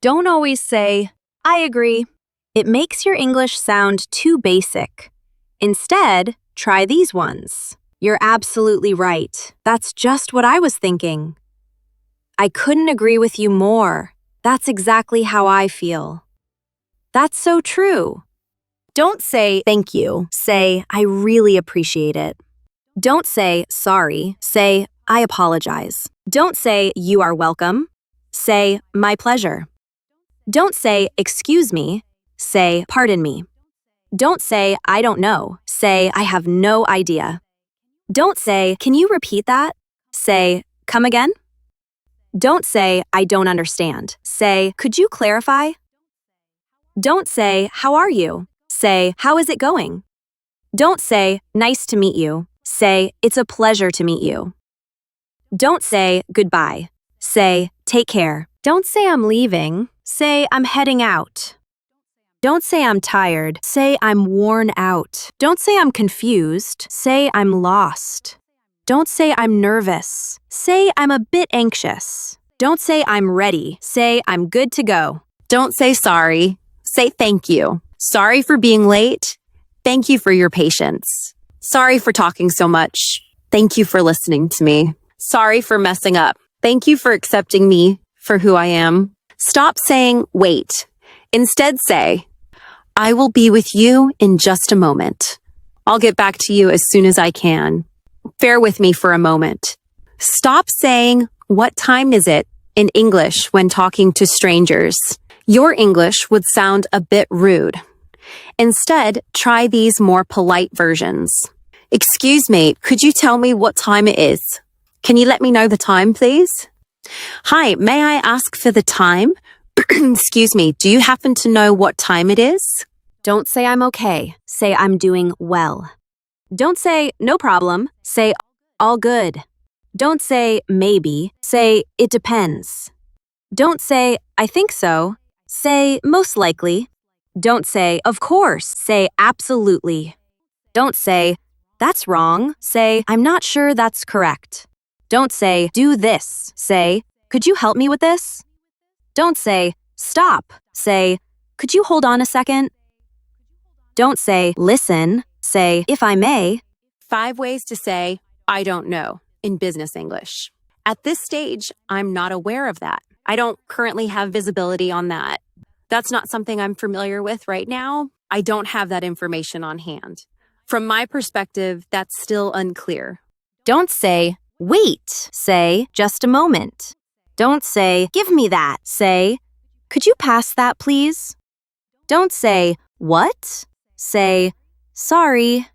Don't always say, I agree. It makes your English sound too basic. Instead, try these ones. You're absolutely right. That's just what I was thinking. I couldn't agree with you more. That's exactly how I feel. That's so true. Don't say thank you. Say, I really appreciate it. Don't say sorry. Say, I apologize. Don't say you are welcome. Say, my pleasure. Don't say excuse me. Say, pardon me. Don't say I don't know. Say, I have no idea. Don't say, can you repeat that? Say, come again. Don't say, I don't understand. Say, could you clarify? Don't say, how are you? Say, how is it going? Don't say, nice to meet you. Say, it's a pleasure to meet you. Don't say, goodbye. Say, take care. Don't say I'm leaving. Say, I'm heading out. Don't say I'm tired. Say, I'm worn out. Don't say I'm confused. Say, I'm lost. Don't say I'm nervous. Say, I'm a bit anxious. Don't say I'm ready. Say, I'm good to go. Don't say sorry. Say thank you. Sorry for being late. Thank you for your patience. Sorry for talking so much. Thank you for listening to me. Sorry for messing up. Thank you for accepting me for who I am. Stop saying wait. Instead say, I will be with you in just a moment. I'll get back to you as soon as I can. Bear with me for a moment. Stop saying, what time is it in English when talking to strangers. Your English would sound a bit rude. Instead, try these more polite versions. Excuse me, could you tell me what time it is? Can you let me know the time, please? Hi, may I ask for the time? Excuse me, do you happen to know what time it is? Don't say I'm okay. Say I'm doing well. Don't say no problem. Say all good. Don't say maybe. Say it depends. Don't say I think so. Say most likely. Don't say of course. Say absolutely. Don't say that's wrong. Say I'm not sure that's correct. Don't say do this. Say could you help me with this? Don't say stop. Say could you hold on a second? Don't say listen. Say if I may. 5 ways to say I don't know in business English. At this stage, I'm not aware of that. I don't currently have visibility on that. That's not something I'm familiar with right now. I don't have that information on hand. From my perspective, that's still unclear. Don't say wait. Say just a moment. Don't say give me that. Say could you pass that please? Don't say what? Say sorry.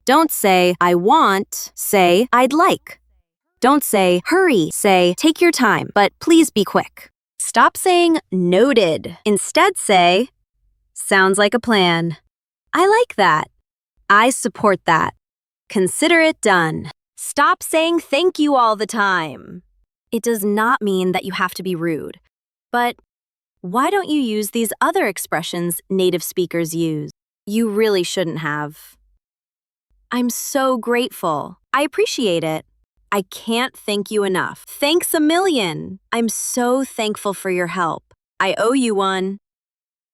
Don't say I want. Say I'd like. Don't say hurry. Say take your time, but please be quick. Stop saying noted. Instead say sounds like a plan. I like that. I support that. Consider it done. Stop saying thank you all the time. It does not mean that you have to be rude. But why don't you use these other expressions native speakers use? You really shouldn't have. I'm so grateful. I appreciate it. I can't thank you enough. Thanks a million. I'm so thankful for your help. I owe you one.